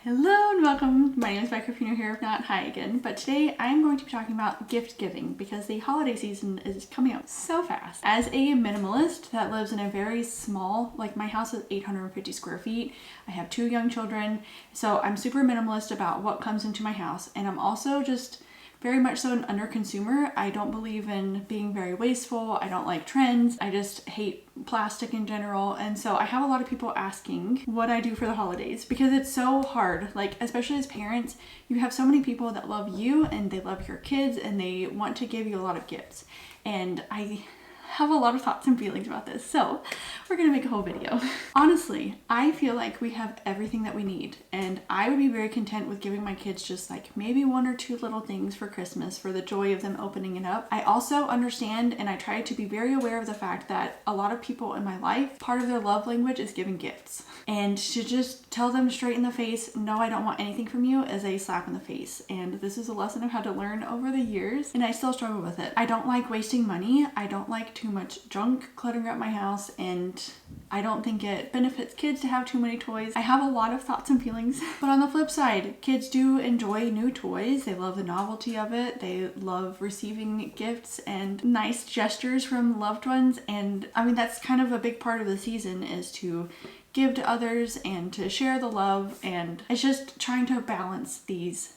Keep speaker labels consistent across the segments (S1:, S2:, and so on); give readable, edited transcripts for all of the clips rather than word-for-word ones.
S1: Hello and welcome. My name is Becca if you're new here, if not, hi again. But today I'm going to be talking about gift giving because the holiday season is coming up so fast. As a minimalist that lives in a very small, like my house is 850 square feet. I have 2 young children, so I'm super minimalist about what comes into my house. And I'm also just very much so an underconsumer. I don't believe in being very wasteful. I don't like trends. I just hate plastic in general. And so I have a lot of people asking what I do for the holidays because it's so hard. Like, especially as parents, you have so many people that love you and they love your kids and they want to give you a lot of gifts. And I have a lot of thoughts and feelings about this, so we're gonna make a whole video. Honestly, I feel like we have everything that we need, and I would be very content with giving my kids just like maybe 1 or 2 little things for Christmas for the joy of them opening it up. I also understand and I try to be very aware of the fact that a lot of people in my life, part of their love language is giving gifts. And to just tell them straight in the face, no, I don't want anything from you, is a slap in the face. And this is a lesson I've had to learn over the years, and I still struggle with it. I don't like wasting money. I don't like too much junk cluttering up my house, and I don't think it benefits kids to have too many toys. I have a lot of thoughts and feelings, but on the flip side, kids do enjoy new toys. They love the novelty of it. They love receiving gifts and nice gestures from loved ones. And I mean, that's kind of a big part of the season, is to give to others and to share the love. And it's just trying to balance these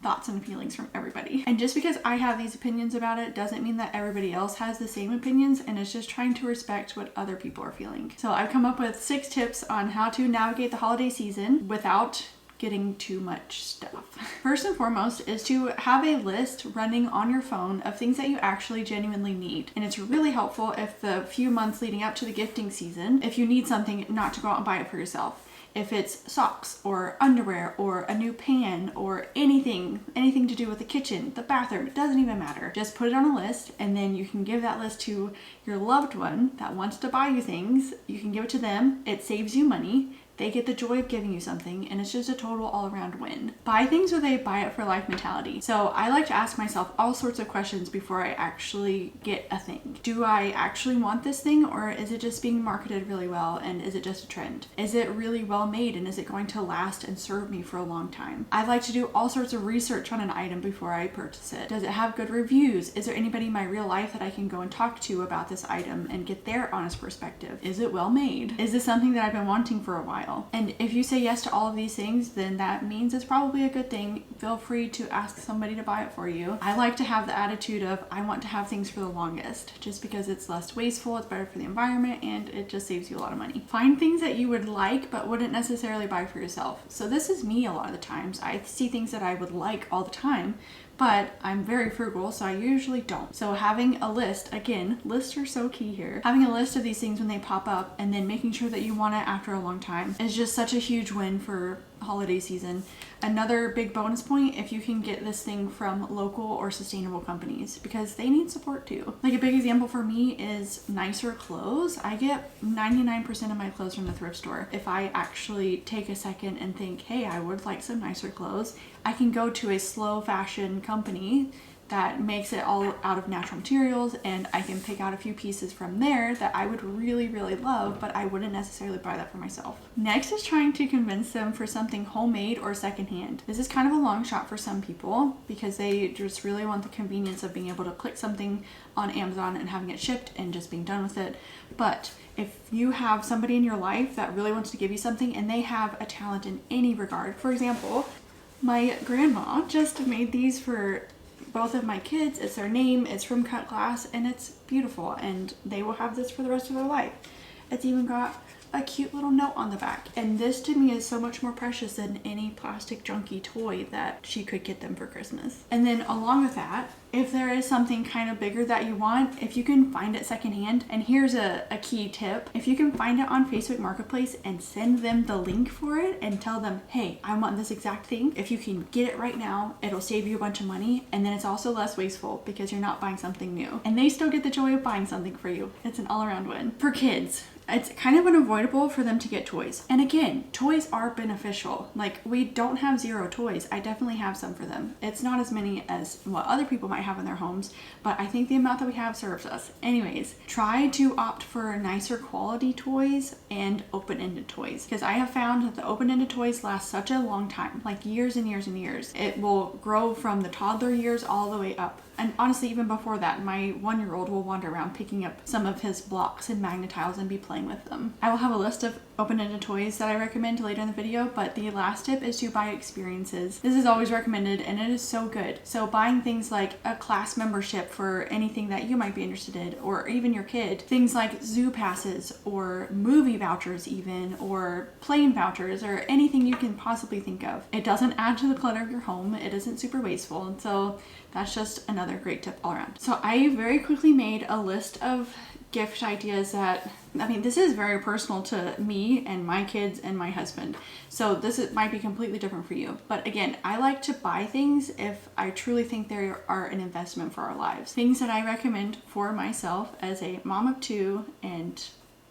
S1: thoughts and feelings from everybody. And just because I have these opinions about it doesn't mean that everybody else has the same opinions, and it's just trying to respect what other people are feeling. So I've come up with 6 tips on how to navigate the holiday season without getting too much stuff. First and foremost is to have a list running on your phone of things that you actually genuinely need. And it's really helpful if the few months leading up to the gifting season, if you need something, not to go out and buy it for yourself. If it's socks or underwear or a new pan or anything to do with the kitchen, the bathroom, it doesn't even matter. Just put it on a list, and then you can give that list to your loved one that wants to buy you things. You can give it to them. It saves you money. They get the joy of giving you something, and it's just a total all-around win. Buy things with a buy it for life mentality. So I like to ask myself all sorts of questions before I actually get a thing. Do I actually want this thing, or is it just being marketed really well, and is it just a trend? Is it really well made, and is it going to last and serve me for a long time? I like to do all sorts of research on an item before I purchase it. Does it have good reviews? Is there anybody in my real life that I can go and talk to about this item and get their honest perspective? Is it well made? Is this something that I've been wanting for a while? And if you say yes to all of these things, then that means it's probably a good thing. Feel free to ask somebody to buy it for you. I like to have the attitude of I want to have things for the longest, just because it's less wasteful, it's better for the environment, and it just saves you a lot of money. Find things that you would like but wouldn't necessarily buy for yourself. So this is me a lot of the times. I see things that I would like all the time, but I'm very frugal, so I usually don't. So having a list, again, lists are so key here. Having a list of these things when they pop up and then making sure that you want it after a long time is just such a huge win for holiday season. Another big bonus point, if you can get this thing from local or sustainable companies, because they need support too. Like, a big example for me is nicer clothes. I get 99% of my clothes from the thrift store. If I actually take a second and think, hey, I would like some nicer clothes, I can go to a slow fashion company that makes it all out of natural materials, and I can pick out a few pieces from there that I would really, really love, but I wouldn't necessarily buy that for myself. Next is trying to convince them for something homemade or secondhand. This is kind of a long shot for some people because they just really want the convenience of being able to click something on Amazon and having it shipped and just being done with it. But if you have somebody in your life that really wants to give you something and they have a talent in any regard, for example, my grandma just made these for both of my kids. It's their name, it's from cut glass, and it's beautiful, and they will have this for the rest of their life. It's even got a cute little note on the back, and this to me is so much more precious than any plastic junky toy that she could get them for Christmas. And then along with that, if there is something kind of bigger that you want, if you can find it secondhand, and here's a key tip, if you can find it on Facebook Marketplace and send them the link for it and tell them, hey, I want this exact thing, if you can get it right now, it'll save you a bunch of money, and then it's also less wasteful because you're not buying something new, and they still get the joy of buying something for you. It's an all-around win. For kids, it's kind of unavoidable for them to get toys. And again, toys are beneficial. Like, we don't have zero toys. I definitely have some for them. It's not as many as what other people might have in their homes, but I think the amount that we have serves us. Anyways, try to opt for nicer quality toys and open-ended toys, because I have found that the open-ended toys last such a long time, like years and years and years. It will grow from the toddler years all the way up. And honestly, even before that, my 1-year-old will wander around picking up some of his blocks and magnetiles and be playing with them. I will have a list of open-ended toys that I recommend later in the video, but the last tip is to buy experiences. This is always recommended and it is so good. So buying things like a class membership for anything that you might be interested in, or even your kid, things like zoo passes or movie vouchers even, or plane vouchers, or anything you can possibly think of. It doesn't add to the clutter of your home. It isn't super wasteful. And so that's just another great tip all around. So I very quickly made a list of gift ideas that, I mean, this is very personal to me and my kids and my husband. So might be completely different for you. But again, I like to buy things if I truly think they are an investment for our lives. Things that I recommend for myself as a mom of 2 and,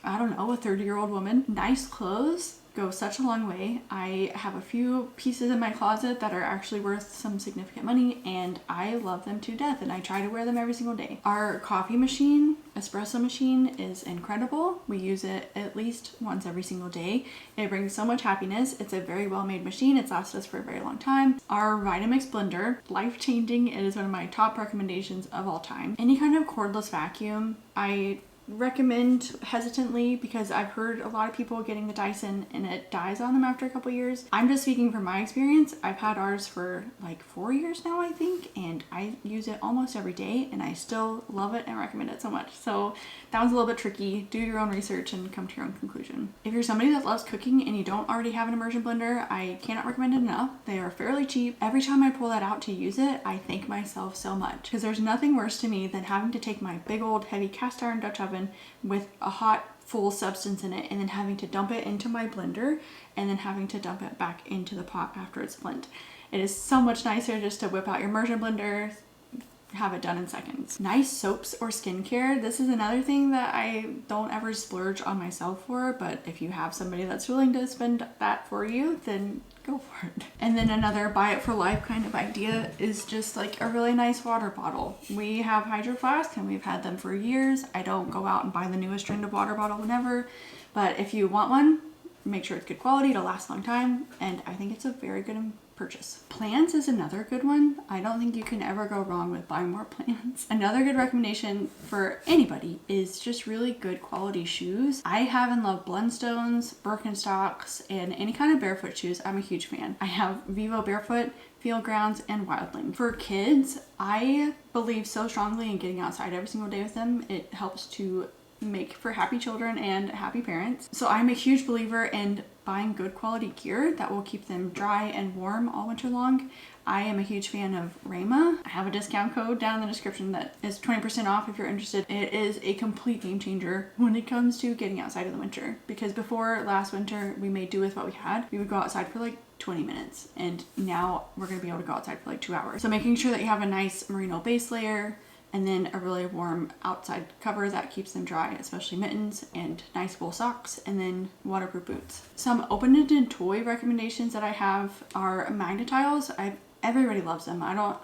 S1: I don't know, a 30-year-old woman. Nice clothes go such a long way. I have a few pieces in my closet that are actually worth some significant money, and I love them to death, and I try to wear them every single day. Our coffee machine, espresso machine, is incredible. We use it at least once every single day. It brings so much happiness. It's a very well-made machine. It's lasted us for a very long time. Our Vitamix blender, life-changing. It is one of my top recommendations of all time. Any kind of cordless vacuum, I recommend hesitantly, because I've heard a lot of people getting the Dyson and it dies on them after a couple years. I'm just speaking from my experience. I've had ours for like 4 years now, I think, and I use it almost every day and I still love it and recommend it so much. So that one's a little bit tricky. Do your own research and come to your own conclusion. If you're somebody that loves cooking and you don't already have an immersion blender, I cannot recommend it enough. They are fairly cheap. Every time I pull that out to use it, I thank myself so much, because there's nothing worse to me than having to take my big old heavy cast iron Dutch oven with a hot full substance in it and then having to dump it into my blender and then having to dump it back into the pot after it's blended. It is so much nicer just to whip out your immersion blender, have it done in seconds. Nice soaps or skincare. This is another thing that I don't ever splurge on myself for, but if you have somebody that's willing to spend that for you, then go for it. And then another buy it for life kind of idea is just like a really nice water bottle. We have Hydro Flask and we've had them for years. I don't go out and buy the newest trend of water bottle whenever, but if you want one, make sure it's good quality, it'll last a long time, and I think it's a very good purchase. Plants is another good one. I don't think you can ever go wrong with buying more plants. Another good recommendation for anybody is just really good quality shoes. I have and love Blundstones, Birkenstocks, and any kind of barefoot shoes. I'm a huge fan. I have Vivo Barefoot, Field Grounds, and Wildling. For kids, I believe so strongly in getting outside every single day with them. It helps to make for happy children and happy parents. So I'm a huge believer in buying good quality gear that will keep them dry and warm all winter long. I am a huge fan of Rama. I have a discount code down in the description that is 20% off if you're interested. It is a complete game changer when it comes to getting outside in the winter, because before last winter we made do with what we had. We would go outside for like 20 minutes and now we're going to be able to go outside for like 2 hours. So making sure that you have a nice merino base layer, and then a really warm outside cover that keeps them dry, especially mittens, and nice wool socks, and then waterproof boots. Some open-ended toy recommendations that I have are magnetiles. Everybody loves them. I don't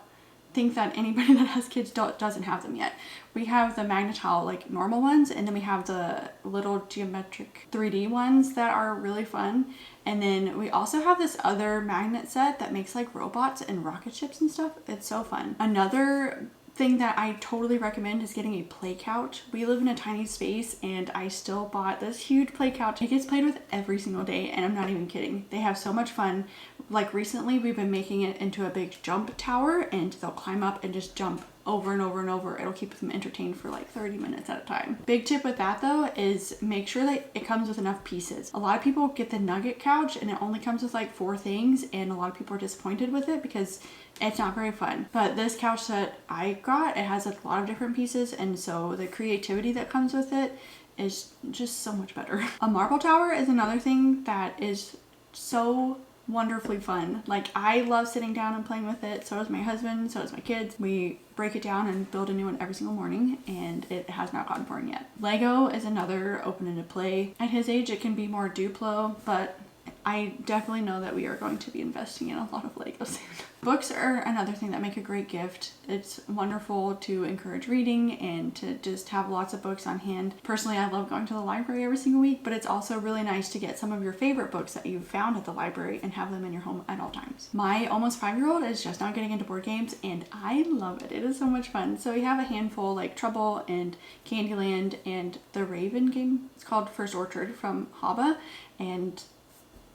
S1: think that anybody that has kids doesn't have them yet. We have the magnetile like normal ones, and then we have the little geometric 3D ones that are really fun. And then we also have this other magnet set that makes like robots and rocket ships and stuff. It's so fun. Another thing that I totally recommend is getting a play couch. We live in a tiny space and I still bought this huge play couch. It gets played with every single day, and I'm not even kidding. They have so much fun. Like recently we've been making it into a big jump tower, and they'll climb up and just jump over and over and over. It'll keep them entertained for like 30 minutes at a time. Big tip with that though is make sure that it comes with enough pieces. A lot of people get the nugget couch and it only comes with like 4 things, and a lot of people are disappointed with it because it's not very fun. But this couch that I got, it has a lot of different pieces, and so the creativity that comes with it is just so much better. A marble tower is another thing that is so wonderfully fun. Like, I love sitting down and playing with it. So does my husband, so does my kids. We break it down and build a new one every single morning, and it has not gotten boring yet. Lego is another open-ended play. At his age, it can be more Duplo, but I definitely know that we are going to be investing in a lot of Lego soon. Books are another thing that make a great gift. It's wonderful to encourage reading and to just have lots of books on hand. Personally, I love going to the library every single week, but it's also really nice to get some of your favorite books that you've found at the library and have them in your home at all times. My almost 5-year-old is just now getting into board games, and I love it. It is so much fun. So we have a handful, like Trouble and Candyland and the Raven game. It's called First Orchard from Haba, and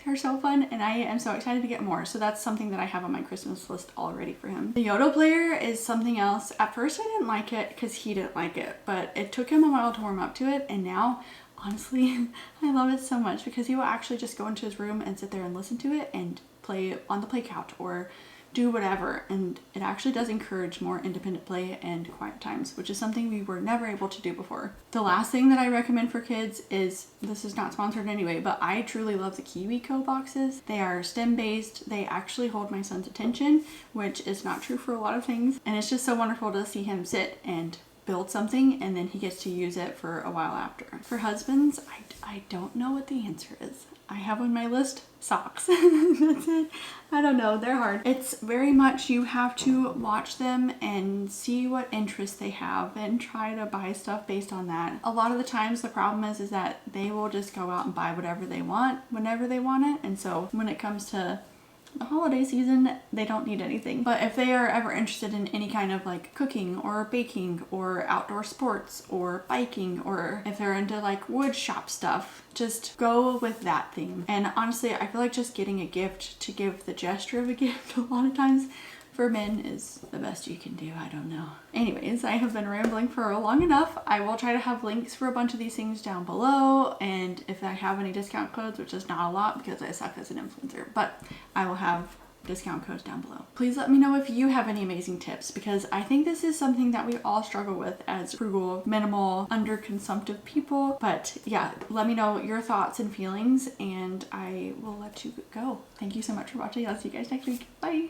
S1: they're so fun, and I am so excited to get more. So that's something that I have on my Christmas list already for him. The Yodo player is something else. At first I didn't like it because he didn't like it, but it took him a while to warm up to it, and now honestly I love it so much because he will actually just go into his room and sit there and listen to it and play on the play couch or do whatever, and it actually does encourage more independent play and quiet times, which is something we were never able to do before. The last thing that I recommend for kids is, this is not sponsored anyway, but I truly love the KiwiCo boxes. They are STEM based. They actually hold my son's attention, which is not true for a lot of things, and it's just so wonderful to see him sit and build something and then he gets to use it for a while after. For husbands, I don't know what the answer is. I have on my list socks. That's it. I don't know. They're hard. It's very much you have to watch them and see what interests they have and try to buy stuff based on that. A lot of the times the problem is that they will just go out and buy whatever they want whenever they want it. And so when it comes to the holiday season, they don't need anything. But if they are ever interested in any kind of like cooking or baking or outdoor sports or biking, or if they're into like wood shop stuff, just go with that theme. And honestly, I feel like just getting a gift to give the gesture of a gift a lot of times for men is the best you can do. I don't know. Anyways, I have been rambling for long enough. I will try to have links for a bunch of these things down below, and if I have any discount codes, which is not a lot because I suck as an influencer, but I will have discount codes down below. Please let me know if you have any amazing tips, because I think this is something that we all struggle with as frugal, minimal, underconsumptive people. But yeah, let me know your thoughts and feelings, and I will let you go. Thank you so much for watching. I'll see you guys next week. Bye.